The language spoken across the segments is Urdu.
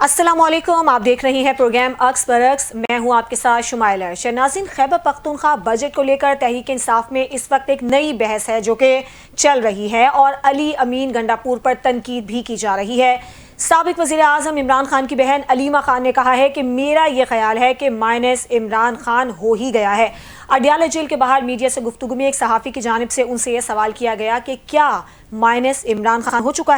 السلام علیکم، آپ دیکھ رہے ہیں پروگرام عکس برعکس، میں ہوں آپ کے ساتھ شمائلہ۔ ناظرین، خیبر پختونخوا بجٹ کو لے کر تحریک انصاف میں اس وقت ایک نئی بحث ہے جو کہ چل رہی ہے اور علی امین گنڈاپور پر تنقید بھی کی جا رہی ہے۔ سابق وزیر اعظم عمران خان کی بہن علیمہ خان نے کہا ہے کہ میرا یہ خیال ہے کہ مائنس عمران خان ہو ہی گیا ہے۔ اڈیالہ جیل کے باہر میڈیا سے گفتگو میں ایک صحافی کی جانب سے ان سے یہ سوال کیا گیا کہ کیا مائنس عمران خان ہو چکا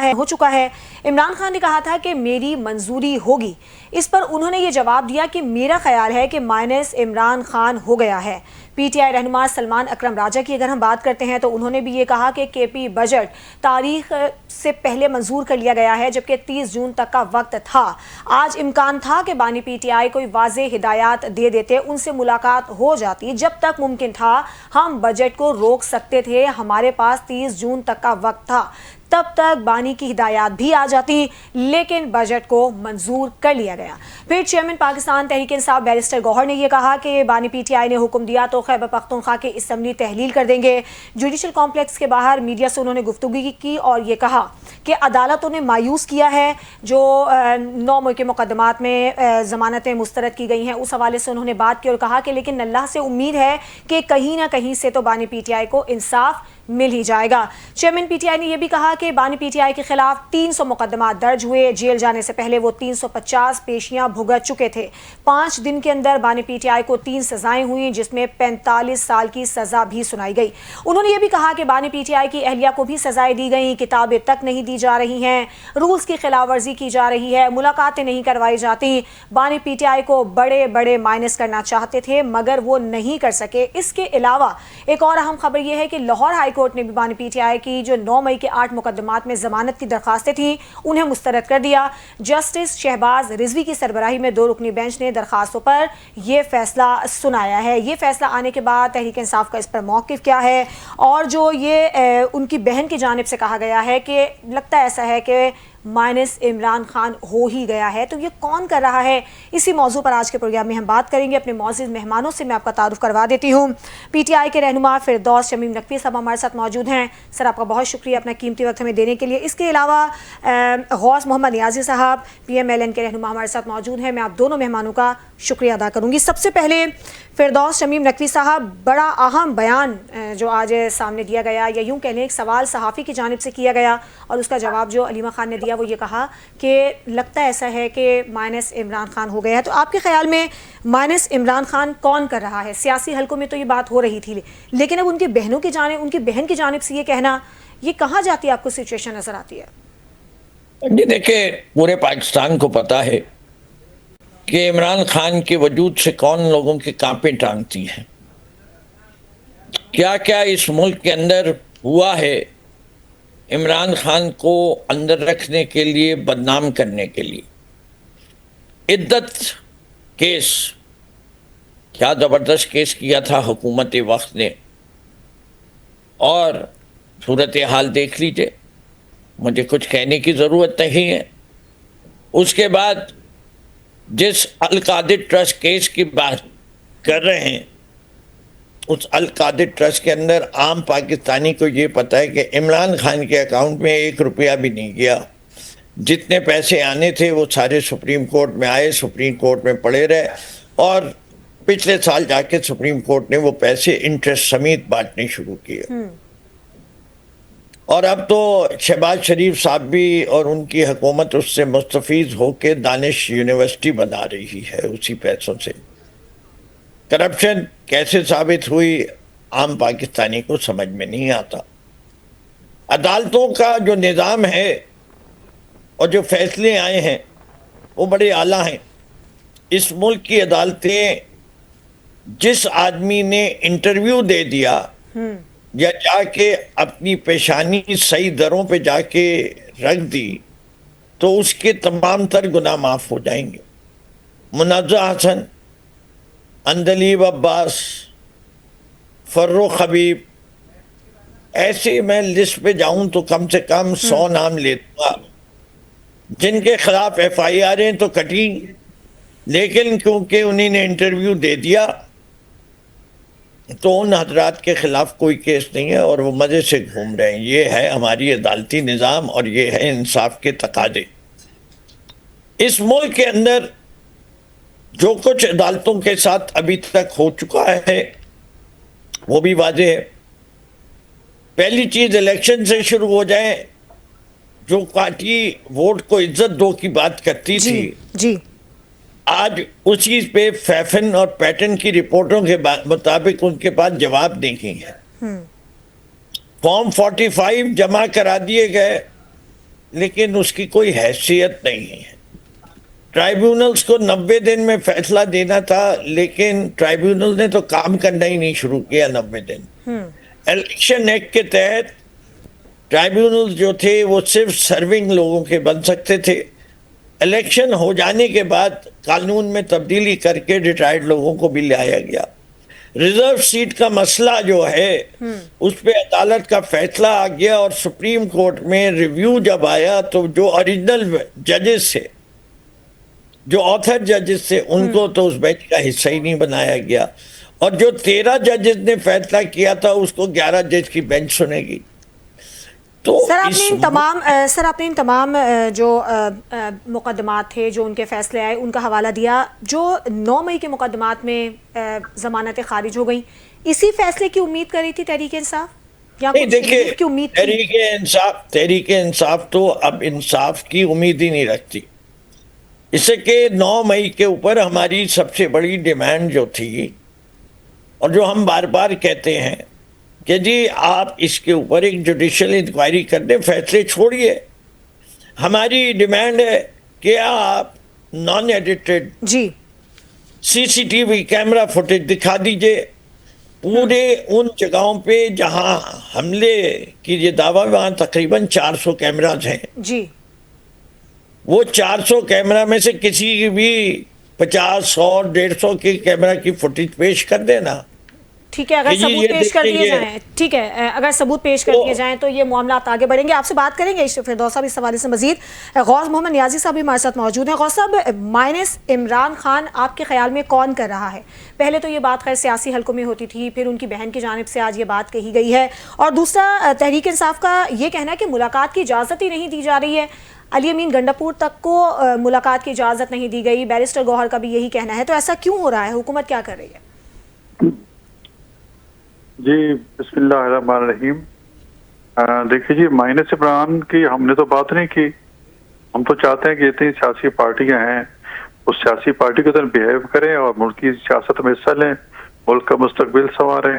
ہے۔ عمران خان نے کہا تھا کہ میری منظوری ہوگی۔ اس پر انہوں نے یہ جواب دیا کہ میرا خیال ہے کہ مائنس عمران خان ہو گیا ہے۔ پی ٹی آئی رہنما سلمان اکرم راجہ کی اگر ہم بات کرتے ہیں تو انہوں نے بھی یہ کہا کہ کے پی بجٹ تاریخ سے پہلے منظور کر لیا گیا ہے جبکہ 30 جون تک کا وقت تھا۔ آج امکان تھا کہ بانی پی ٹی آئی کوئی واضح ہدایات دے دیتے، ان سے ملاقات ہو جاتی، جب تک ممکن تھا ہم بجٹ کو روک سکتے تھے، ہمارے پاس 30 جون تک کا وقت تھا، تب تک بانی کی ہدایات بھی آ جاتی، لیکن بجٹ کو منظور کر لیا گیا۔ پھر چیئرمین پاکستان تحریک انصاف بیرسٹر گوہر نے یہ کہا کہ بانی پی ٹی آئی نے حکم دیا تو خیبر پختونخوا کے اسمبلی تحلیل کر دیں گے۔ جوڈیشل کمپلیکس کے باہر میڈیا سے انہوں نے گفتگو کی اور یہ کہا کہ عدالتوں نے مایوس کیا ہے جو 9 ملکی مقدمات میں ضمانتیں مسترد کی گئی ہیں، اس حوالے سے انہوں نے بات کی اور کہا کہ لیکن اللہ سے امید ہے کہ کہیں نہ کہیں سے تو بانی پی ٹی آئی کو انصاف مل ہی جائے گا۔ چیئرمین پی ٹی آئی نے یہ بھی کہا کہ بانی پی ٹی آئی کے خلاف 300 مقدمات درج ہوئے، جیل جانے سے پہلے وہ 350 پیشیاں بھگت چکے تھے۔ 5 دن کے اندر بانی پی ٹی آئی کو 3 سزائیں ہوئیں جس میں 45 سال کی سزا بھی سنائی گئی۔ انہوں نے یہ بھی کہا کہ بانی پی ٹی آئی کی اہلیہ کو بھی سزائیں دی گئیں، کتابیں تک نہیں دی جا رہی ہیں، رولز کی خلاف ورزی کی جا رہی ہے، ملاقاتیں نہیں کروائی جاتی۔ بانی پی ٹی آئی کو بڑے مائنس کرنا چاہتے تھے مگر وہ نہیں کر سکے۔ اس کے علاوہ ایک اور اہم خبر یہ ہے کہ لاہور ہائی کورٹ نے بھی بانی پی ٹی آئی کی جو 9 مئی کے 8 مقدمات میں ضمانت کی درخواستیں تھیں انہیں مسترد کر دیا۔ جسٹس شہباز رضوی کی سربراہی میں 2 رکنی بینچ نے درخواستوں پر یہ فیصلہ سنایا ہے۔ یہ فیصلہ آنے کے بعد تحریک انصاف کا اس پر موقف کیا ہے اور جو یہ ان کی بہن کی جانب سے کہا گیا ہے کہ لگتا ایسا ہے کہ مائنس عمران خان ہو ہی گیا ہے، تو یہ کون کر رہا ہے، اسی موضوع پر آج کے پروگرام میں ہم بات کریں گے۔ اپنے معزز مہمانوں سے میں آپ کا تعارف کروا دیتی ہوں۔ پی ٹی آئی کے رہنما فردوس شمیم نقوی صاحب ہمارے ساتھ موجود ہیں۔ سر، آپ کا بہت شکریہ اپنا قیمتی وقت ہمیں دینے کے لیے۔ اس کے علاوہ غوث محمد نیازی صاحب پی ایم ایل این کے رہنما ہمارے ساتھ موجود ہیں۔ میں آپ دونوں مہمانوں کا شکریہ ادا کروں گی۔ سب سے پہلے فردوس شمیم نقوی صاحب، بڑا اہم بیان جو آج سامنے دیا گیا، یا یوں کہہ لیں ایک سوال صحافی کی جانب سے کیا گیا اور اس کا جواب جو علیمہ خان نے دیا وہ یہ کہا کہ لگتا ایسا ہے کہ مائنس عمران خان ہو گیا ہے۔ تو آپ کے خیال میں مائنس عمران خان کون کر رہا ہے؟ سیاسی حلقوں میں تو یہ بات ہو رہی تھی، لیکن اب ان کی بہن کی جانب سے یہ کہنا، یہ کہاں جاتی آپ کو سچویشن نظر آتی ہے؟ جی دیکھیں، پورے پاکستان کو پتا ہے کہ عمران خان کے وجود سے کون لوگوں کے کانپیں ٹانگتی ہیں، کیا کیا اس ملک کے اندر ہوا ہے عمران خان کو اندر رکھنے کے لیے، بدنام کرنے کے لیے۔ عدت کیس، کیا زبردست کیس کیا تھا حکومت وقت نے، اور صورتحال دیکھ لیجئے، مجھے کچھ کہنے کی ضرورت نہیں ہے۔ اس کے بعد جس القادر ٹرسٹ کیس کی بات کر رہے ہیں، اس القادر ٹرسٹ کے اندر عام پاکستانی کو یہ پتہ ہے کہ عمران خان کے اکاؤنٹ میں 1 روپیہ بھی نہیں گیا۔ جتنے پیسے آنے تھے وہ سارے سپریم کورٹ میں آئے، سپریم کورٹ میں پڑے رہے، اور پچھلے سال جا کے سپریم کورٹ نے وہ پیسے انٹرسٹ سمیت بانٹنے شروع کیے۔ اور اب تو شہباز شریف صاحب بھی اور ان کی حکومت اس سے مستفیض ہو کے دانش یونیورسٹی بنا رہی ہے اسی پیسوں سے۔ کرپشن کیسے ثابت ہوئی عام پاکستانی کو سمجھ میں نہیں آتا۔ عدالتوں کا جو نظام ہے اور جو فیصلے آئے ہیں وہ بڑے اعلیٰ ہیں۔ اس ملک کی عدالتیں، جس آدمی نے انٹرویو دے دیا یا جا کے اپنی پیشانی صحیح دروں پہ جا کے رکھ دی، تو اس کے تمام تر گناہ معاف ہو جائیں گے۔ منازع حسن، اندلیب عباس، فروخ حبیب، ایسے میں لسٹ پہ جاؤں تو کم سے کم 100 نام لیتا جن کے خلاف ایف آئی آریں تو کٹی، لیکن کیونکہ انہیں نے انٹرویو دے دیا تو ان حضرات کے خلاف کوئی کیس نہیں ہے اور وہ مزے سے گھوم رہے ہیں۔ یہ ہے ہماری عدالتی نظام اور یہ ہے انصاف کے تقاضے۔ اس ملک کے اندر جو کچھ عدالتوں کے ساتھ ابھی تک ہو چکا ہے وہ بھی واضح ہے. پہلی چیز الیکشن سے شروع ہو جائے. جو پارٹی ووٹ کو عزت دو کی بات کرتی تھی جی آج اسی پہ فیفن اور پیٹرن کی رپورٹوں کے مطابق ان کے پاس جواب نہیں ہے. فارم 45 جمع کرا دیے گئے لیکن اس کی کوئی حیثیت نہیں ہے. ٹرائیبیونلز کو 90 دن میں فیصلہ دینا تھا لیکن ٹرائیبیونل نے تو کام کرنا ہی نہیں شروع کیا 90 دن. الیکشن ایکٹ کے تحت ٹرائیبیونل جو تھے وہ صرف سرونگ لوگوں کے بن سکتے تھے. الیکشن ہو جانے کے بعد قانون میں تبدیلی کر کے ریٹائرڈ لوگوں کو بھی لایا گیا. ریزرو سیٹ کا مسئلہ جو ہے اس پہ عدالت کا فیصلہ آ گیا اور سپریم کورٹ میں ریویو جب آیا تو جو اوریجنل ججز سے جو آتھر ججز سے ان کو تو اس بینچ کا حصہ ہی نہیں بنایا گیا اور جو 13 ججز نے فیصلہ کیا تھا اس کو 11 جج کی بینچ سنے گی. تو سر آپ نے ان تمام جو مقدمات تھے جو ان کے فیصلے آئے ان کا حوالہ دیا. جو 9 مئی کے مقدمات میں ضمانتیں خارج ہو گئیں اسی فیصلے کی امید کر رہی تھی تحریک انصاف یا کی امید تھی؟ تحریک انصاف تو اب انصاف کی امید ہی نہیں رکھتی. اس سے کہ 9 مئی کے اوپر ہماری سب سے بڑی ڈیمانڈ جو تھی اور جو ہم بار بار کہتے ہیں کہ جی آپ اس کے اوپر ایک جوڈیشل انکوائری کر دیں, فیصلے چھوڑیے. ہماری ڈیمانڈ ہے کہ آپ نان ایڈیٹڈ جی CCTV کیمرہ فوٹیج دکھا دیجئے پورے ان جگہوں پہ جہاں حملے کی یہ دعویٰ وہاں تقریباً 400 کیمراز ہیں. جی وہ 400 کیمرہ میں سے کسی بھی 50 100 150 کی کیمرہ کی فوٹیج پیش کر دینا. ٹھیک ہے, اگر ثبوت پیش کر دیے جائیں ٹھیک ہے, اگر ثبوت پیش کر دیے جائیں تو یہ معاملات آگے بڑھیں گے. آپ سے بات کریں گے فردوس صاحب اس حوالے سے مزید. غوث محمد نیازی صاحب بھی ہمارے ساتھ موجود ہیں. غوث صاحب, مائنس عمران خان آپ کے خیال میں کون کر رہا ہے؟ پہلے تو یہ بات خیر سیاسی حلقوں میں ہوتی تھی, پھر ان کی بہن کی جانب سے آج یہ بات کہی گئی ہے, اور دوسرا تحریک انصاف کا یہ کہنا ہے کہ ملاقات کی اجازت ہی نہیں دی جا رہی ہے. علی امین گنڈاپور تک کو ملاقات کی اجازت نہیں دی گئی. بیرسٹر گوہر کا بھی یہی کہنا ہے. تو ایسا کیوں ہو رہا ہے؟ حکومت کیا کر رہی ہے؟ جی بسم اللہ الرحمن الرحیم. دیکھیے جی, مائنس عمران کی ہم نے تو بات نہیں کی. ہم تو چاہتے ہیں کہ اتنی سیاسی پارٹیاں ہیں اس سیاسی پارٹی کو تو بیہیو کریں اور ملک کی سیاست میں حصہ لیں, ملک کا مستقبل سنواریں,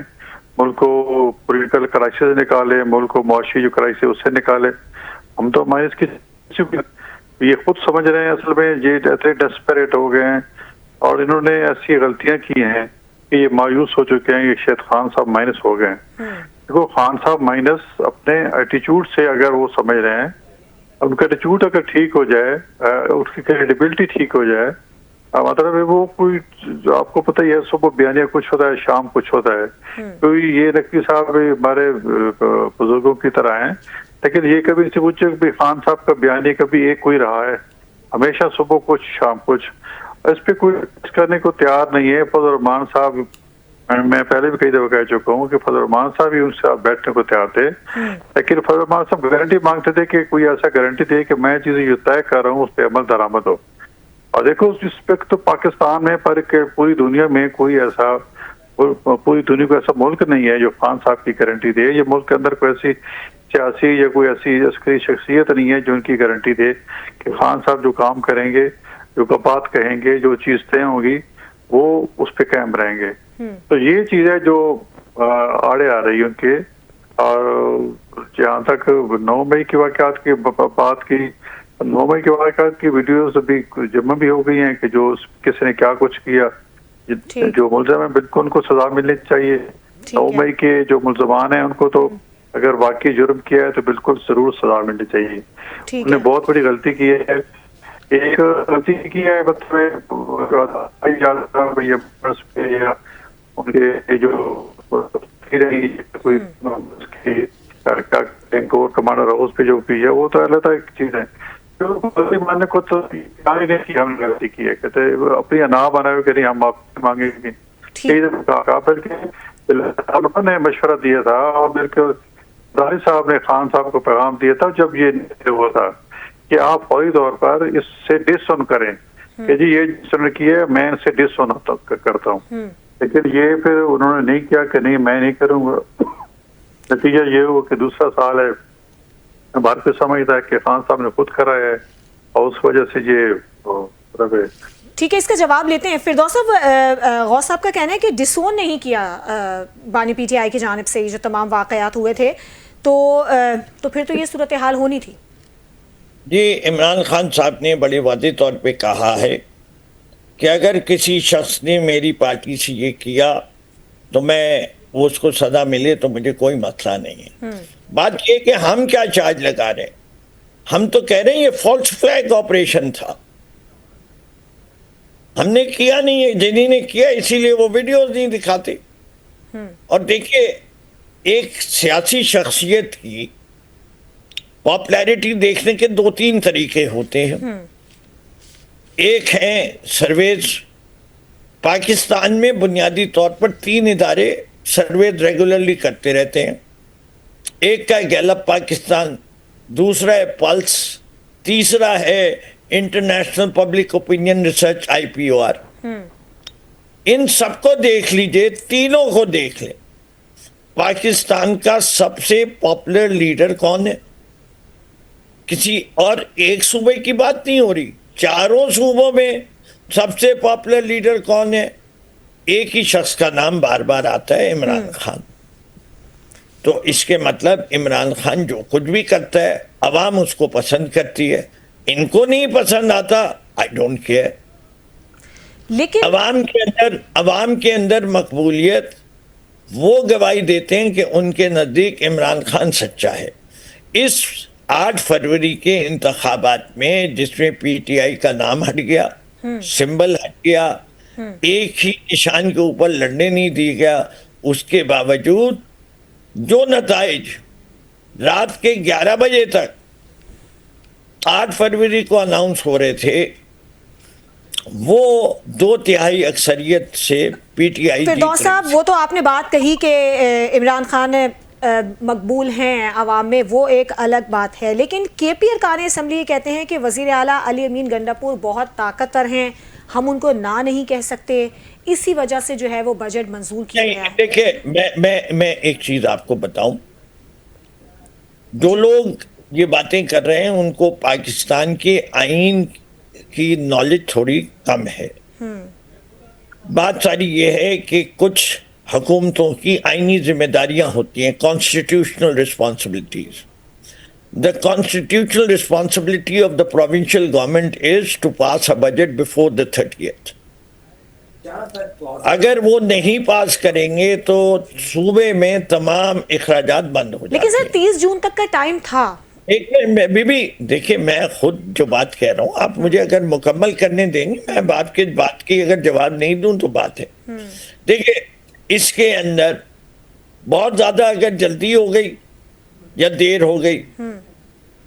ملک کو پولیٹیکل کرائسس سے نکالیں, ملک کو معاشی جو کرائسس اس سے نکالیں. ہم تو مائنس کی یہ خود سمجھ رہے ہیں اصل میں یہ اتنے ڈیسپریٹ ہو گئے ہیں اور انہوں نے ایسی غلطیاں کی ہیں کہ یہ مایوس ہو چکے ہیں. یہ شاید خان صاحب مائنس ہو گئے ہیں. دیکھو خان صاحب مائنس اپنے ایٹیچیوڈ سے اگر وہ سمجھ رہے ہیں, ان کا ایٹیچیوڈ اگر ٹھیک ہو جائے, اس کی کریڈیبلٹی ٹھیک ہو جائے, مطلب وہ کوئی آپ کو پتہ ہی ہے صبح بیانیہ کچھ ہوتا ہے شام کچھ ہوتا ہے. کوئی یہ نقوی صاحب ہمارے بزرگوں کی طرح ہیں لیکن یہ کبھی سے پوچھے کہ خان صاحب کا بیانیہ کبھی ایک کوئی رہا ہے, ہمیشہ صبح کچھ شام کچھ. اس پہ کوئی کرنے کو تیار نہیں ہے. فضل الرحمان صاحب, میں پہلے بھی کئی دفعہ کہہ چکا ہوں کہ فضل الرحمان صاحب ہی ان سے بیٹھنے کو تیار تھے, لیکن فضل الرحمان صاحب گارنٹی مانگتے تھے کہ کوئی ایسا گارنٹی دے کہ میں چیزیں جو طے کر رہا ہوں اس پہ عمل درآمد ہو. اور دیکھو اس پہ تو پاکستان میں پر پوری دنیا میں کوئی ایسا پوری دنیا کو ایسا ملک نہیں ہے جو خان صاحب کی گارنٹی دے. یہ ملک کے اندر کوئی ایسی سیاسی یا کوئی ایسی عسکری شخصیت نہیں ہے جو ان کی گارنٹی دے کہ خان صاحب جو کام کریں گے, جو بات کہیں گے, جو چیز طے ہوگی وہ اس پہ قائم رہیں گے. تو یہ چیز ہے جو آڑے آ رہی ہے ان کے. اور جہاں تک 9 مئی کے واقعات کی بات کی, 9 مئی کے واقعات کی ویڈیوز ابھی جمع بھی ہو گئی ہیں کہ جو کسی نے کیا کچھ کیا. جو ملزم ہیں بالکل ان کو سزا ملنی چاہیے. 9 مئی کے جو ملزمان ہیں ان کو تو اگر واقعی جرم کیا ہے تو بالکل ضرور سزا ملنی چاہیے. انہوں نے بہت بڑی غلطی کی ہے. ایک غلطی کی ہے مطلب ان کے جو کوئی کمانڈر ہاؤس پہ جو بھی ہے وہ تو اللہ تعالیٰ ایک چیز ہے. غلطی ماننے کو تو نہیں کہ ہم نے غلطی کی ہے, کہتے اپنی انا بنائے کہ نہیں ہم معافی مانگیں گے. نے مشورہ دیا تھا اور بالکل صاحب نے خان صاحب کو پیغام دیا تھا جب یہ ہوا تھا کہ آپ فوری طور پر اس سے ڈس آن کریں کہ جی یہ جس نے کی ہے میں اس سے ڈس آن کرتا ہوں، لیکن یہ پھر انہوں نے نہیں کیا کہ نہیں میں نہیں کروں گا. نتیجہ یہ ہوا کہ دوسرا سال ہے، بھارت کو سمجھتا ہے کہ خان صاحب نے خود کرا ہے اور اس وجہ سے یہ ٹھیک ہے. اس کا جواب لیتے ہیں. فردوس صاحب، غوث صاحب کا کہنا ہے کہ ڈسون نہیں کیا بانی پی ٹی آئی کی جانب سے جو تمام واقعات ہوئے تھے، تو پھر تو یہ صورتحال ہونی تھی. جی، عمران خان صاحب نے بڑے واضح طور پہ کہا ہے کہ اگر کسی شخص نے میری پارٹی سے یہ کیا تو میں وہ اس کو سزا ملے تو مجھے کوئی مسئلہ نہیں ہے. بات یہ کہ ہم کیا چارج لگا رہے ہیں، ہم تو کہہ رہے ہیں یہ فالس فلیگ آپریشن تھا، ہم نے کیا نہیں ہے، جنہی نے کیا اسی لیے وہ ویڈیوز نہیں دکھاتے. اور دیکھیے، ایک سیاسی شخصیت کی پاپولیرٹی دیکھنے کے 2-3 طریقے ہوتے ہیں. ایک ہے سرویز. پاکستان میں بنیادی طور پر 3 ادارے سرویز ریگولرلی کرتے رہتے ہیں. ایک کا گیلپ پاکستان، دوسرا ہے پلس، تیسرا ہے international public opinion research IPOR. ان سب کو دیکھ لیجئے، تینوں کو دیکھ لیں. پاکستان کا سب سے پاپولر لیڈر کون ہے؟ کسی اور ایک صوبے کی بات نہیں ہو رہی، چاروں صوبوں میں سب سے پاپولر لیڈر کون ہے؟ ایک ہی شخص کا نام بار بار آتا ہے، عمران خان. تو اس کے مطلب عمران خان جو کچھ بھی کرتا ہے عوام اس کو پسند کرتی ہے. ان کو نہیں پسند آتا، آئی ڈونٹ کیئر. لیکن عوام کے اندر مقبولیت وہ گواہی دیتے ہیں کہ ان کے نزدیک عمران خان سچا ہے. اس 8 فروری کے انتخابات میں جس میں PTI کا نام ہٹ گیا، سمبل ہٹ گیا، ایک ہی نشان کے اوپر لڑنے نہیں دیا گیا، اس کے باوجود جو نتائج رات کے 11 بجے تک 8 فروری کو اناؤنس ہو رہے تھے وہ 2/3 اکثریت سے PTI فردوس صاحب، وہ تو آپ نے بات کہی کہ عمران خان مقبول ہیں عوام میں، وہ ایک الگ بات ہے. لیکن KP ارکان اسمبلی کہتے ہیں کہ وزیر اعلیٰ علی امین گنڈاپور بہت طاقتور ہیں، ہم ان کو نہیں کہہ سکتے، اسی وجہ سے جو ہے وہ بجٹ منظور کیا گیا. دیکھیں، میں ایک چیز آپ کو بتاؤں، جو لوگ یہ باتیں کر رہے ہیں ان کو پاکستان کے آئین کی نالج تھوڑی کم ہے. بات ساری یہ ہے کہ کچھ حکومتوں کی آئینی ذمہ داریاں ہوتی ہیں، constitutional responsibilities. The constitutional responsibility of the provincial government is to pass a budget before the 30th. اگر وہ نہیں پاس کریں گے تو صوبے میں تمام اخراجات بند ہو جاتے ہیں. لیکن سر 30 جون تک کا ٹائم تھا. دیکھیں، میں خود جو بات کہہ رہا ہوں آپ مجھے اگر مکمل کرنے دیں گے، میں بات کی اگر جواب نہیں دوں تو بات ہے. دیکھیں، اس کے اندر بہت زیادہ اگر جلدی ہو گئی یا دیر ہو گئی،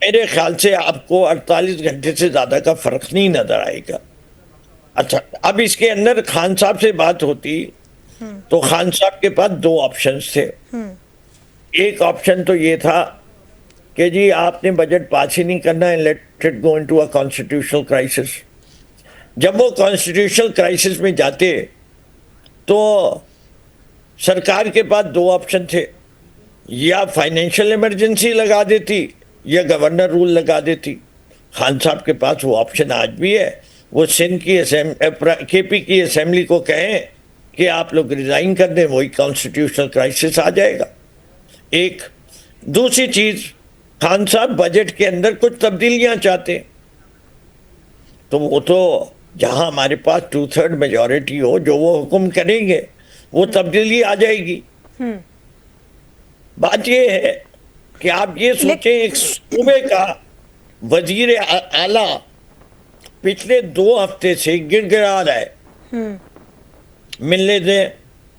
میرے خیال سے آپ کو 48 گھنٹے سے زیادہ کا فرق نہیں نظر آئے گا. اچھا، اب اس کے اندر خان صاحب سے بات ہوتی تو خان صاحب کے پاس 2 آپشنز تھے. ایک آپشن تو یہ تھا کہ جی آپ نے بجٹ پاس ہی نہیں کرنا ہے، late it go into a constitutional crisis. جب وہ کانسٹیٹیوشنل کرائسس میں جاتے تو سرکار کے پاس 2 آپشن تھے، یا فائنینشیل ایمرجنسی لگا دیتی یا گورنر رول لگا دیتی. خان صاحب کے پاس وہ آپشن آج بھی ہے. وہ سندھ کی KP کی اسمبلی کو کہیں کہ آپ لوگ ریزائن کر دیں، وہی کانسٹیٹیوشنل کرائسس آ جائے گا. ایک دوسری چیز، خان صاحب بجٹ کے اندر کچھ تبدیلیاں چاہتے تو وہ تو جہاں ہمارے پاس 2/3 میجورٹی ہو، جو وہ حکم کریں گے وہ تبدیلی آ جائے گی. بات یہ ہے کہ آپ یہ سوچیں ایک صوبے کا وزیر اعلیٰ پچھلے 2 ہفتے سے گڑ گڑا رہا ہے، ملنے دیں.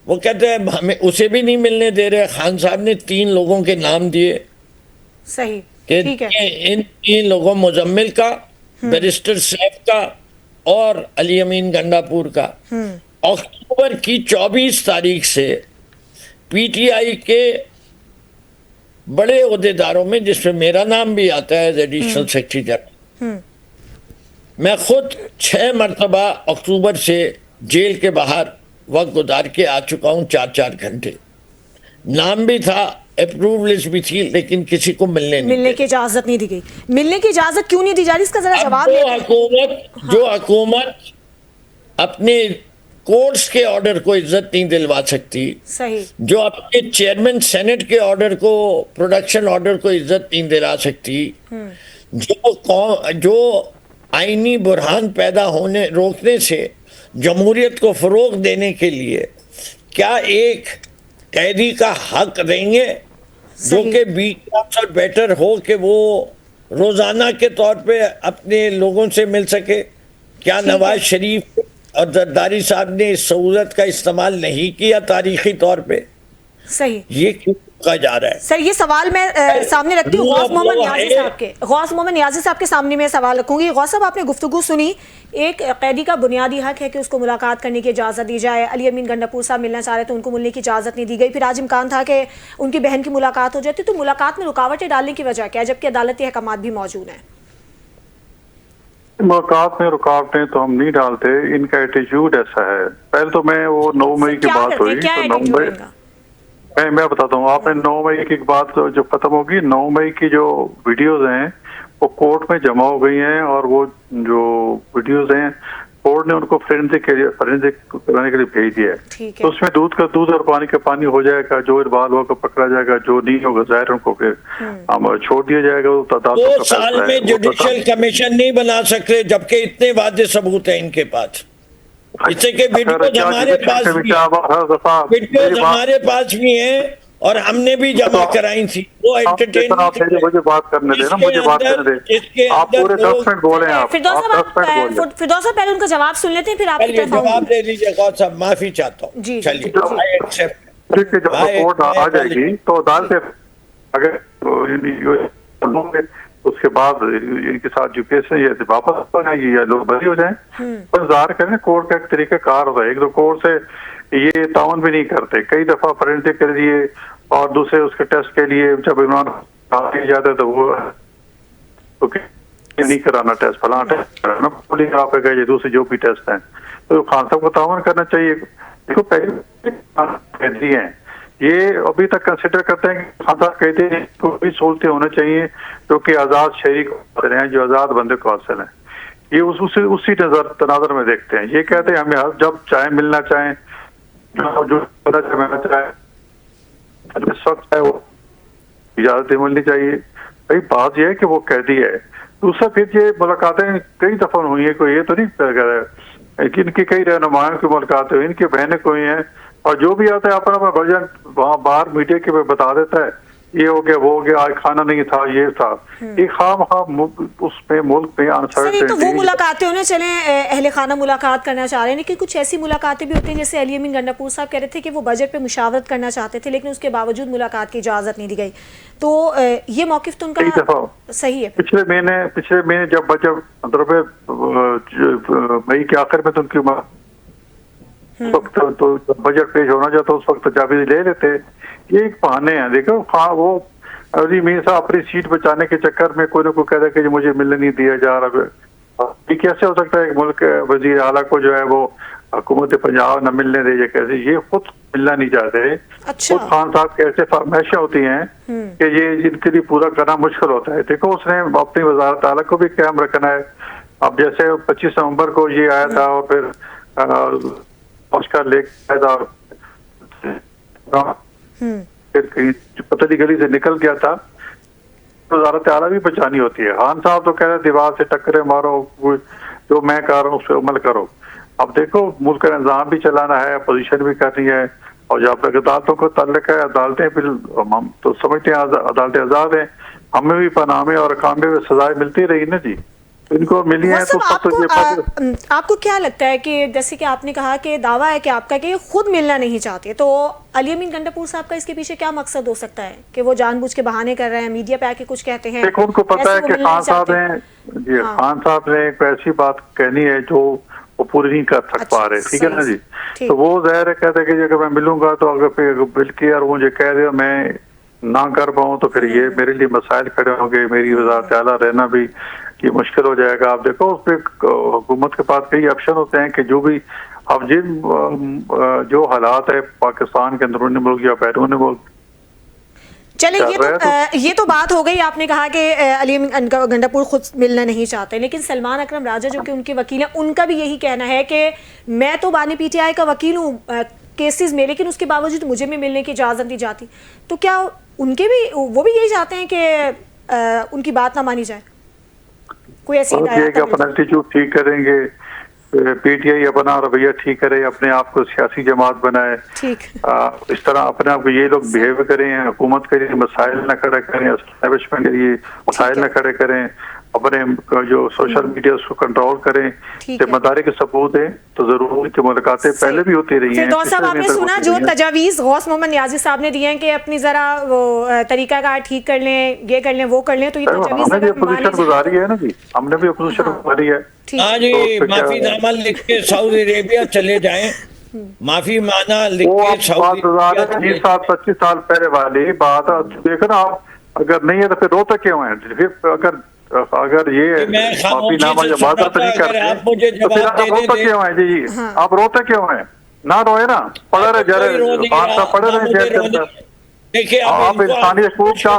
وہ کہتے ہیں ہمیں اسے بھی نہیں ملنے دے رہے. خان صاحب نے 3 لوگوں کے نام دیے. صحیح، کہ ٹھیک ہے. ان 3 لوگوں، مزمل کا، بیرسٹر سیف کا اور علی امین گنڈاپور کا، اکتوبر کی 24 تاریخ سے PTI کے بڑے عہدیداروں میں، جس میں میرا نام بھی آتا ہے ایڈیشنل سیکرٹری جنرل، میں خود 6 مرتبہ اکتوبر سے جیل کے باہر وقت گزار کے آ چکا ہوں، 4 گھنٹے. نام بھی تھا، اپروو لسٹ بھی تھی، لیکن کسی کو ملنے کی اجازت نہیں دی گئی. ملنے کی اجازت کیوں نہیں دی جا رہی، اس کا ذرا جواب جو حکومت اپنے کورٹس کے آرڈر کو عزت نہیں دلوا سکتی، صحیح، جو اپنے چیئرمین سینٹ کے آرڈر کو، پروڈکشن آرڈر کو عزت نہیں دلا سکتی، جو آئینی بحران پیدا ہونے روکنے سے جمہوریت کو فروغ دینے کے لیے کیا ایک قیدی کا حق دیں گے جو کہ بی کلاس اور بیٹر ہو کہ وہ روزانہ کے طور پہ اپنے لوگوں سے مل سکے؟ کیا نواز شریف اور زرداری صاحب نے اس سہولت کا استعمال نہیں کیا تاریخی طور پہ؟ صحیح، یہ کیوں کہا جا رہا ہے؟ سر یہ سوال میں سامنے رکھتی ہوں غوث محمد نیازی صاحب کے سامنے میں سوال رکھوں گی. غوث صاحب، آپ نے گفتگو سنی، ایک قیدی کا بنیادی حق ہے کہ اس کو ملاقات کرنے کی اجازت دی جائے. علی امین گنڈاپور صاحب ملنا چاہ رہے تھے، ان کو ملنے کی اجازت نہیں دی گئی. پھر آج امکان تھا کہ ان کی بہن کی ملاقات ہو جاتی، تو ملاقات میں رکاوٹیں ڈالنے کی وجہ کیا ہے جبکہ عدالتی احکامات بھی موجود ہیں؟ ملاقات میں رکاوٹیں تو ہم نہیں ڈالتے، ان کا ایٹیچیوڈ ایسا ہے. پہلے تو میں وہ 9 مئی کی بات ہوئی تو میں بتاتا ہوں آپ نے 9 مئی کی بات جو ختم ہوگی، 9 مئی کی جو ویڈیوز ہیں وہ کورٹ میں جمع ہو گئی ہیں، اور وہ جو ویڈیوز ہیں کورٹ نے ان کو فورینسک کرانے کے لیے بھیج دیا ہے. تو اس میں دودھ کا دودھ اور پانی کا پانی ہو جائے گا، جو اقبال ہوگا پکڑا جائے گا، جو نہیں ہوگا ظاہر ان کو پھر چھوڑ دیا جائے گا. 2 سال میں جوڈیشل کمیشن نہیں بنا سکتے جبکہ اتنے واضح ثبوت ہیں ان کے پاس. اس سے کہ ویڈیوز ہمارے پاس بھی ہیں اور ہم نے بھی جمع کرائی تھی. وہ مجھے بات کرنے دیں نا، مجھے بات کرنے دیں. آپ پورے 10 منٹ بولیں. آپ فردوس صاحب پہلے ان کا جواب سن لیتے ہیں، پھر آپ جواب دے دیجیے. غوث صاحب معافی چاہتا ہوں. چلیے جب رپورٹ آ جائے گی تو عدالت اگر اس کے بعد ان کے ساتھ جو کیس ہے یہ واپس آ جائے گی یا لوگ بری ہو جائیں. پر ظاہر کریں کورٹ کا ایک طریقہ کار ہوتا ہے. ایک تو کورٹ سے یہ تعاون بھی نہیں کرتے. کئی دفعہ فورینسک کے لیے اور دوسرے اس کے ٹیسٹ کے لیے جب عمران جاتا ہے تو وہ نہیں کرانا ٹیسٹ، فلاں ٹیسٹ کرانا پولیس آپ کا یہ دوسرے جو بھی ٹیسٹ ہیں. تو خان صاحب کو تعاون کرنا چاہیے. دیکھو پہلے ہیں یہ ابھی تک کنسیڈر کرتے ہیں کہ خان صاحب کہتے ہیں کو بھی سہولتیں ہونا چاہیے جو کہ آزاد شہری کو حاصل ہیں، جو آزاد بندے کو حاصل ہیں. یہ اسی تناظر میں دیکھتے ہیں. یہ کہتے ہیں ہمیں جب چاہیں ملنا چاہیں، جو ملنا چاہیں اس وقت ہے وہ اجازت ملنی چاہیے. بھائی بات یہ ہے کہ وہ قیدی ہے. دوسرا پھر یہ ملاقاتیں کئی دفعہ ہوئی ہیں، کوئی یہ تو نہیں کہہ رہا ہے کہ ان کی کئی رہنمایوں کی ملاقاتیں ہوئی، ان کی بہنیں کوئی ہیں، اور جو بھی آتا ہے اپنا ورژن وہاں باہر میڈیا کے بتا دیتا ہے یہ ہو گیا وہ ہو گیا، آج کھانا نہیں تھا، یہ تھا. یہ خام اس میں ملک میں تو وہ ملاقاتیں انہیں چلیں اہل خانہ ملاقات کرنا چاہ رہے ہیں، لیکن کچھ ایسی ملاقاتیں بھی ہوتی ہیں جیسے علی امین گنڈاپور صاحب کہہ رہے تھے کہ وہ بجٹ پہ مشاورت کرنا چاہتے تھے لیکن اس کے باوجود ملاقات کی اجازت نہیں دی گئی. تو یہ موقف تو ان کا صحیح ہے. پچھلے مہینے جب بجٹ مطلب مئی کے آخر میں تو ان کی تو بجٹ پیش ہونا چاہتا اس وقت تجاویز لے لیتے. یہ ایک بہانے ہیں. دیکھو وہ علی میر صاحب اپنی سیٹ بچانے کے چکر میں کوئی نہ کوئی کہتا ہے کہ مجھے ملنے نہیں دیا جا رہا. یہ کیسے ہو سکتا ہے ایک ملک وزیر اعلیٰ کو جو ہے وہ حکومت پنجاب نہ ملنے دے؟ کیسے یہ خود ملنا نہیں چاہتے. خود خان صاحب کی ایسے فرمائشیں ہوتی ہیں کہ یہ ان کے لیے پورا کرنا مشکل ہوتا ہے. دیکھو اس نے اپنی وزارت اعلیٰ کو بھی قائم رکھنا ہے. اب جیسے 25 نومبر کو یہ آیا تھا اور پھر آسکر لے کے آیا تھا، پھر پتلی گلی سے نکل گیا تھا. وزارت اعلیٰ بھی بچانی ہوتی ہے. خان صاحب تو کہہ رہے دیوار سے ٹکرے مارو، جو میں کہہ رہا ہوں اس پہ عمل کرو. اب دیکھو ملک کا نظام بھی چلانا ہے، اپوزیشن بھی کرنی ہے، اور جب تک عدالتوں کو تعلق ہے عدالتیں پھر ہم تو سمجھتے ہیں عدالتیں آزاد ہیں. ہمیں بھی پناہے اور اقامے میں سزائیں ملتی رہی نا جی، ان کو ملی ہیں. تو آپ کو کیا لگتا ہے کہ جیسے کہ آپ نے کہا کہ دعویٰ ہے کہ آپ کا کہ خود ملنا نہیں چاہتے، تو علی امین گنڈاپور صاحب کا اس کے پیچھے کیا مقصد ہو سکتا ہے کہ وہ جان بوجھ کے بہانے کر رہے ہیں، میڈیا پہ آ کے کچھ کہتے ہیں؟ ان کو پتا ہے کہ خان صاحب نے خان صاحب نے ایک ایسی بات کہنی ہے جو وہ پوری نہیں کر سک پا رہے. ٹھیک ہے نا جی. تو وہ ظاہر ہے کہتے ہیں کہ اگر میں ملوں گا تو اگر بل کے اور مجھے کہہ دے میں نہ کر پاؤں تو پھر یہ میرے لیے مسائل کھڑے ہوں گے. میری وزارت اعلیٰ رہنا بھی یہ مشکل ہو جائے گا. آپ دیکھو اس پہ حکومت کے پاس کئی آپشن ہوتے ہیں کہ جو بھی اب جن جو حالات ہے پاکستان کے اندرونی ملک یا بیرون ملک. چلے یہ تو بات ہو گئی. آپ نے کہا کہ علی گنڈاپور خود ملنا نہیں چاہتے، لیکن سلمان اکرم راجہ جو کہ ان کے وکیل ہیں، ان کا بھی یہی کہنا ہے کہ میں تو بانی پی ٹی آئی کا وکیل ہوں کیسز میں، لیکن اس کے باوجود مجھے بھی ملنے کی اجازت دی جاتی. تو کیا ان کے بھی وہ بھی یہی چاہتے ہیں کہ ان کی بات نہ مانی جائے؟ کوئی ایسی اپنا ایٹیچیوڈ ٹھیک کریں گے، پی ٹی آئی اپنا رویہ ٹھیک کرے، اپنے آپ کو سیاسی جماعت بنائے، اس طرح اپنے آپ کو یہ لوگ بہیو کریں، حکومت کے لیے مسائل نہ کھڑے کریں، اسٹیبلشمنٹ کے لیے مسائل نہ کھڑے کریں، اپنے جو سوشل میڈیا اس کو کنٹرول کریں، ذمہ داری کے ثبوت ہیں، تو ضرور کی ملاقاتیں پہلے بھی ہوتی رہی ہیں. فردوس صاحب، آپ نے سنا جو تجاویز غوث محمد نیازی صاحب نے دیے ہیں کہ اپنی ذرا وہ طریقہ کار ٹھیک کر لیں، یہ کر لیں، وہ کر لیں، تو یہ تجاویز ہم نے بھی اپوزیشن گزاری ہے نا جی، ہم نے بھی اپوزیشن گزاری ہے. ہاں جی، معافی نامہ لکھ کے سعودی عربیہ چلے جائیں، معافی مانا لکھ کے سعودی عربیہ 20 سال 25 سال پہلے والی بات دیکھو نا. آپ اگر نہیں ہے تو پھر روتے کیوں ہیں؟ پھر اگر یہ معافی نامہ یا معذرت نہیں کرتے تو پھر آپ روتے کیوں ہیں جی؟ آپ روتے کیوں ہیں؟ نہ روئے نا، پڑھے رہے جا رہے خان صاحب پڑھے رہے جیل کے اندر. آپ انسانی حقوق کا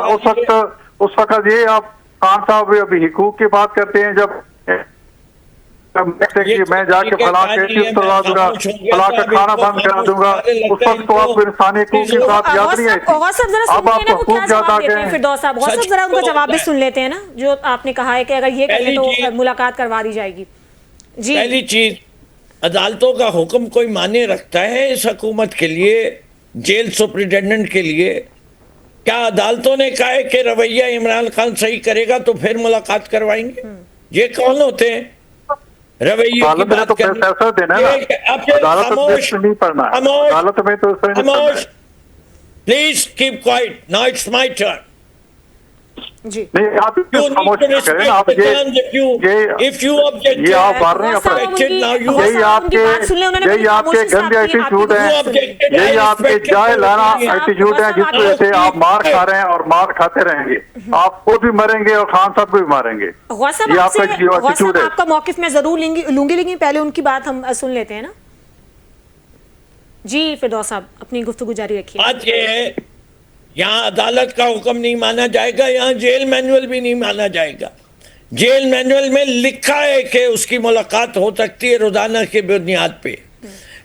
اس وقت یہ آپ خان صاحب ابھی حقوق کی بات کرتے ہیں، جب میں جا کے فلاں کیسز کروا دوں گا، فلاں کا کھانا بند کرا دوں گا، اس وقت تو آپ کو انسانی حقوق کی بات یاد نہیں آئی تھی. اب آپ کو حقوق یاد آ گئے ہیں. فردوس صاحب ذرا ان کا جواب بھی سن لیتے ہیں نا، جو آپ نے کہا ہے کہ اگر یہ کریں تو ملاقات کروا دی جائے گی. جی، پہلی چیز، عدالتوں کا حکم کوئی معنی رکھتا ہے اس حکومت کے لیے، جیل سپرنٹینڈنٹ کے لیے؟ کیا عدالتوں نے کہا ہے کہ رویہ عمران خان صحیح کرے گا تو پھر ملاقات کروائیں گے؟ یہ کون ہوتے ہیں رویے کی بات کرنے؟ خاموش، please keep quiet, now it's my turn. جی، نہیں آپ خاموش کریں، آپ یہی آپ کے گندے ایٹیٹیوڈ ہیں، یہی آپ کے جاہلانہ ایٹیٹیوڈ ہیں، جس وجہ سے آپ مار کھا رہے ہیں اور مار کھاتے رہیں گے. آپ خود بھی مریں گے اور خان صاحب کو بھی ماریں گے. یہ آپ کا ایٹیٹیوڈ ہے. آپ کا موقف میں ضرور لوں گی، لیکن پہلے ان کی بات ہم سن لیتے ہیں نا. جی فردوس صاحب، اپنی گفتگو جاری رکھیے. بات یہ ہے، یہاں عدالت کا حکم نہیں مانا جائے گا، یہاں جیل مینول بھی نہیں مانا جائے گا. جیل مینول میں لکھا ہے کہ اس کی ملاقات ہو سکتی ہے روزانہ کی بنیاد پہ.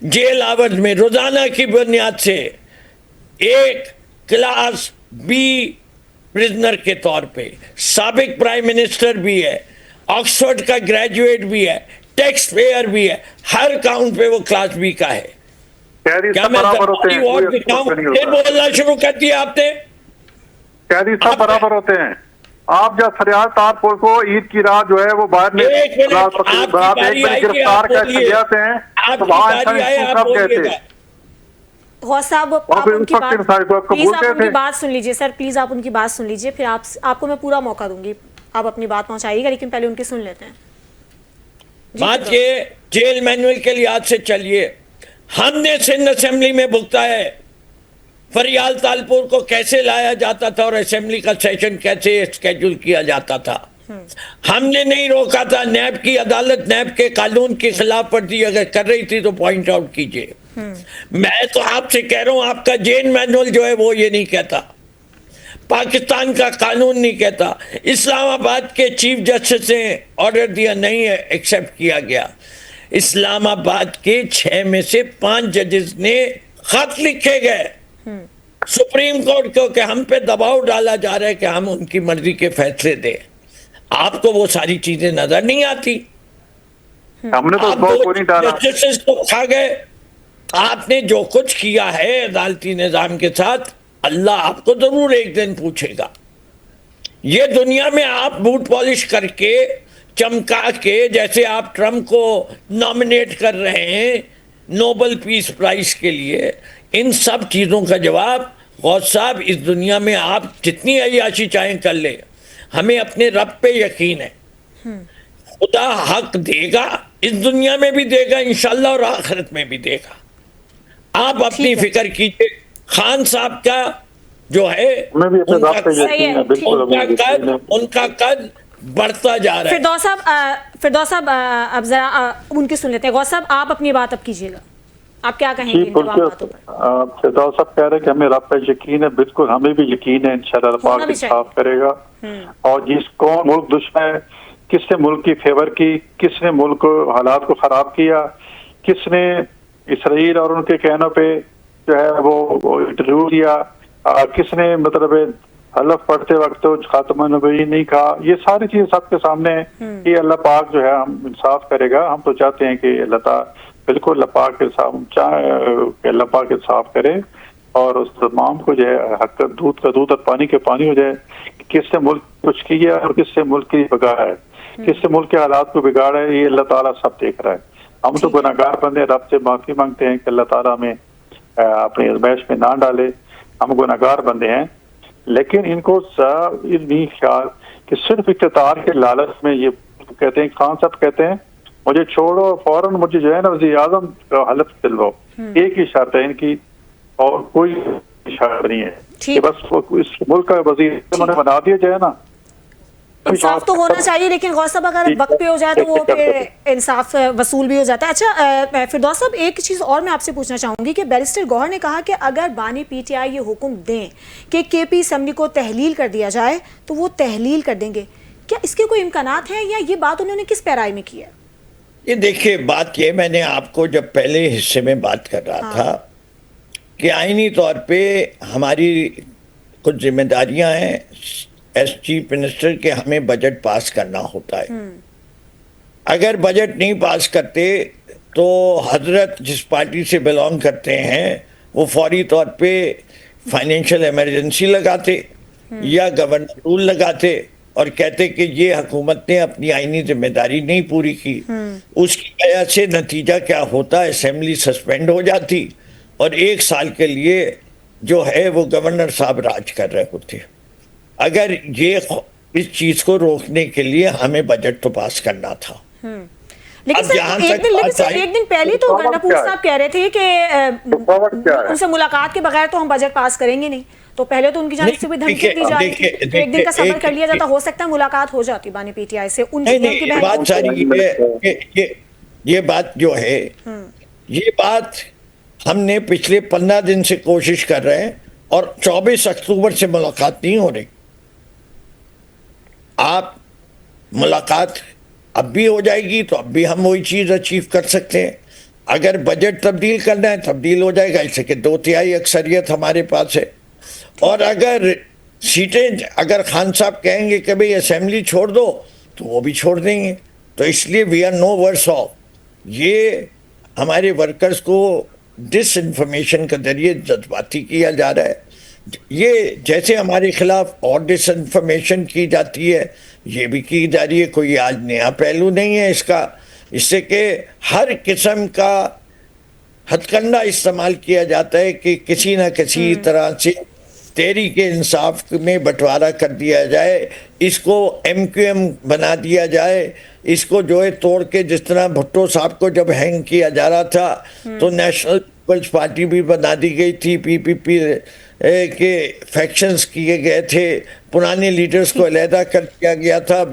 جیل آورز میں روزانہ کی بنیاد سے ایک کلاس بی پرزنر کے طور پہ، سابق پرائم منسٹر بھی ہے، آکسفورڈ کا گریجویٹ بھی ہے، ٹیکس پیئر بھی ہے، ہر کاؤنٹ پہ وہ کلاس بی کا ہے. کیا میں سرکاری ووٹ دکھاؤں؟ پھر بولنا شروع کر دیا آپ نے. قیدی سب برابر ہوتے ہیں. آپ جب فریاد تارپور کو عید کی رات جو ہے وہ باہر گرفتار کر کے جاتے ہیں تو وہاں سب کہتے ہیں. غوث صاحب، آپ ان کی بات سن لیجئے سر، پلیز آپ ان کی بات سن لیجئے، پھر آپ کو میں پورا موقع دوں گی، آپ اپنی بات پہنچائیے گا، لیکن پہلے ان کی سن لیتے ہیں. بات یہ جیل مینول کے لحاظ سے چلیے. ہم نے سندھ اسمبلی میں بھگتا ہے فریال تالپور کو کیسے لایا جاتا تھا اور اسمبلی کا سیشن کیسے اسکیڈول کیا جاتا تھا. ہم نے نہیں روکا تھا. نیب کی عدالت نیب کے قانون کی خلاف ورزی اگر کر رہی تھی تو پوائنٹ آؤٹ کیجئے. میں تو آپ سے کہہ رہا ہوں، آپ کا جیل مینول جو ہے وہ یہ نہیں کہتا، پاکستان کا قانون نہیں کہتا. اسلام آباد کے چیف جسٹس نے آرڈر دیا، نہیں ہے ایکسیپٹ کیا گیا. اسلام آباد کے 6 میں سے 5 ججز نے خط لکھے گئے سپریم کورٹ کو کہ ہم پہ دباؤ ڈالا جا رہا ہے کہ ہم ان کی مرضی کے فیصلے دیں. آپ کو وہ ساری چیزیں نظر نہیں آتی. ہم نے تو جسٹس کو کھا گئے. آپ نے جو کچھ کیا ہے عدالتی نظام کے ساتھ، اللہ آپ کو ضرور ایک دن پوچھے گا. یہ دنیا میں آپ بوٹ پالش کر کے چمکا کے، جیسے آپ ٹرمپ کو نامنیٹ کر رہے ہیں نوبل پیس پرائز کے لیے، ان سب چیزوں کا جواب غوث صاحب اس دنیا میں آپ جتنی عیاشی چاہیں کر لیں، ہمیں اپنے رب پہ یقین ہے. خدا حق دے گا، اس دنیا میں بھی دے گا انشاءاللہ اور آخرت میں بھی دے گا. آپ اپنی فکر کیجئے. خان صاحب کا جو ہے ان کا قد بڑھتا جا رہا ہے۔ فردوس صاحب اب ذرا ان کی سن لیتے ہیں۔ غوث صاحب آپ اپنی بات اب کیجیے گا، آپ کیا کہیں گے ان تمام باتوں پر؟ فردوس صاحب کہہ رہے ہیں کہ ہمیں رب پہ یقین ہے، بالکل ہمیں بھی یقین ہے انشاءاللہ اللہ پاک انصاف کرے گا۔ اور جس کون ملک دشمن ہے، کس نے ملک کی فیور کی، کس نے ملک حالات کو خراب کیا، کس نے اسرائیل اور ان کے کہنوں پہ جو ہے وہ انٹرویو کیا، کس نے مطلب حلف پڑھتے وقت خاتمہ نبی نہیں کہا، یہ ساری چیزیں سب کے سامنے ہیں کہ اللہ پاک جو ہے ہم انصاف کرے گا۔ ہم تو چاہتے ہیں کہ اللہ تعالیٰ بالکل اللہ پاک کے ساتھ کہ اللہ پاک انصاف کرے اور اس تمام کو جو ہے حق دودھ کا دودھ اور پانی کے پانی ہو جائے، کس نے ملک کچھ کیا اور کس نے ملک کی بگاڑا ہے، کس نے ملک کے حالات کو بگاڑا ہے، یہ اللہ تعالیٰ سب دیکھ رہا ہے۔ ہم تو گناہ گار بندے، رب سے معافی مانگتے ہیں کہ اللہ تعالیٰ ہمیں اپنی آزمائش میں نہ ڈالے، ہم گناہ گار بندے ہیں۔ لیکن ان کو نہیں خیال کہ صرف اقتدار کے لالچ میں یہ کہتے ہیں، خان صاحب کہتے ہیں مجھے چھوڑو فوراً مجھے جو ہے نا وزیر اعظم کا حلف دلواؤ، ایک ہی شرط ہے ان کی اور کوئی شرط نہیں ہے کہ بس اس ملک کا وزیر اعظم بنا دیا جائے نا۔ انصاف تو ہونا چاہیے، لیکن غوث صاحب اگر وقت پہ ہو جائے تو وہ پھر انصاف وصول بھی ہو جاتا ہے۔ اچھا فردوس صاحب، ایک چیز اور میں آپ سے پوچھنا چاہوں گی کہ بیرسٹر گوہر نے کہا کہ اگر بانی پی ٹی آئی یہ حکم دیں کہ کے پی اسمبلی کو تحلیل کر دیا جائے تو وہ تحلیل کر دیں گے، کیا اس کے کوئی امکانات ہیں یا یہ بات انہوں نے کس پیرائی میں کی ہے؟ یہ دیکھیے بات یہ میں نے آپ کو جب پہلے حصے میں بات کر رہا تھا کہ آئینی طور پہ ہماری کچھ ذمہ داریاں ہیں ایس چیف منسٹر کہ ہمیں بجٹ پاس کرنا ہوتا ہے۔ اگر بجٹ نہیں پاس کرتے تو حضرت جس پارٹی سے بلانگ کرتے ہیں وہ فوری طور پہ فائنینشیل ایمرجنسی لگاتے یا گورنر رول لگاتے اور کہتے کہ یہ حکومت نے اپنی آئینی ذمہ داری نہیں پوری کی۔ اس کی وجہ سے نتیجہ کیا ہوتا، اسمبلی سسپینڈ ہو جاتی اور 1 سال کے لیے جو ہے وہ گورنر صاحب راج کر رہے ہوتے۔ اگر یہ اس چیز کو روکنے کے لیے ہمیں بجٹ تو پاس کرنا تھا۔ لیکن سر ایک دن پہلے تو گنڈاپور صاحب کہہ رہے تھے کہ ان سے ملاقات کے بغیر تو ہم بجٹ پاس کریں گے نہیں، تو پہلے تو ان کی جانب سے بھی دھمکی دی جا رہی تھی، ایک دن کا صبر کر لیا جاتا، ہو سکتا ہے ملاقات ہو جاتی بانی پی ٹی آئی سے۔ یہ بات جو ہے یہ بات ہم نے پچھلے 15 دن سے کوشش کر رہے ہیں اور 24 اکتوبر سے ملاقات نہیں ہو رہی۔ آپ ملاقات اب بھی ہو جائے گی تو اب بھی ہم وہی چیز اچیو کر سکتے ہیں۔ اگر بجٹ تبدیل کرنا ہے تبدیل ہو جائے گا، اسے کہ 2/3 اکثریت ہمارے پاس ہے۔ اور اگر سیٹیں اگر خان صاحب کہیں گے کہ بھئی اسمبلی چھوڑ دو تو وہ بھی چھوڑ دیں گے۔ تو اس لیے we are know verse of, یہ ہمارے ورکرز کو ڈس انفارمیشن کے ذریعے جذباتی کیا جا رہا ہے۔ یہ جیسے ہمارے خلاف اور ڈس انفارمیشن کی جاتی ہے یہ بھی کی جا رہی ہے، کوئی آج نیا پہلو نہیں ہے اس کا، اس سے کہ ہر قسم کا ہتھ کنڈا استعمال کیا جاتا ہے کہ کسی نہ کسی طرح سے تحریک انصاف میں بٹوارا کر دیا جائے، اس کو ایم کیو ایم بنا دیا جائے، اس کو جو ہے توڑ کے، جس طرح بھٹو صاحب کو جب ہینگ کیا جا رہا تھا تو نیشنل پیپلز پارٹی بھی بنا دی گئی تھی، پی پی پی کے فیکشنز کیے گئے تھے، پرانے لیڈرز کو علیحدہ کر دیا گیا تھا۔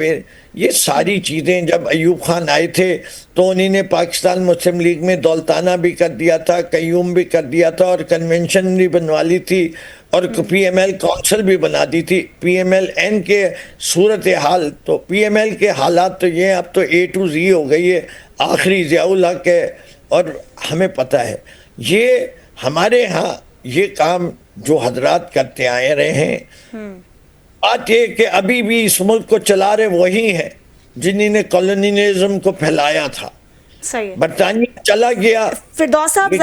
یہ ساری چیزیں جب ایوب خان آئے تھے تو انہی نے پاکستان مسلم لیگ میں دولتانہ بھی کر دیا تھا، قیوم بھی کر دیا تھا اور کنونشن بھی بنوا لی تھی اور پی ایم ایل کونسل بھی بنا دی تھی۔ پی ایم ایل این کے صورتحال تو پی ایم ایل کے حالات تو یہ اب تو A to Z ہو گئی ہے، آخری ضیاء الحق ہے اور ہمیں پتہ ہے یہ ہمارے ہاں یہ کام جو حضرات کرتے آئے رہے ہیں۔ بات یہ کہ ابھی بھی اس ملک کو چلا رہے وہی ہیں جنہی نے کالونیلزم کو پھیلایا تھا، برطانیہ چلا گیا۔ فردوس صاحب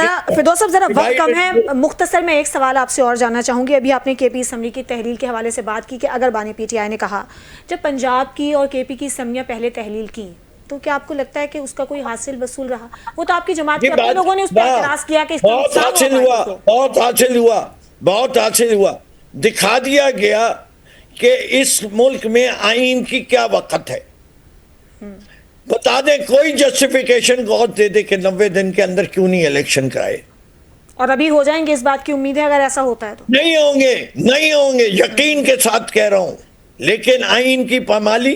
ذرا وقت کم ہے، مختصر میں ایک سوال آپ سے اور جاننا چاہوں گی۔ ابھی آپ نے کے پی اسمبلی کی تحلیل کے حوالے سے بات کی کہ اگر بانی پی ٹی آئی نے کہا جب پنجاب کی اور کے پی کی اسمبلیاں پہلے تحلیل کی تو کیا آپ کو لگتا ہے کہ اس کا کوئی حاصل وصول رہا؟ وہ تو آپ کی جماعت کے اپنے لوگوں نے اس پر اعتراض کیا کہ بہت حاصل ہوا، دکھا دیا گیا کہ اس ملک میں آئین کی کیا وقت ہے۔ بتا دیں کوئی جسٹیفیکیشن غور دے دے کہ 90 دن کے اندر کیوں نہیں الیکشن کرائے۔ اور ابھی ہو جائیں گے، اس بات کی امید ہے اگر ایسا ہوتا ہے تو؟ نہیں ہوں گے، یقین کے ساتھ کہہ رہا ہوں، لیکن آئین کی پامالی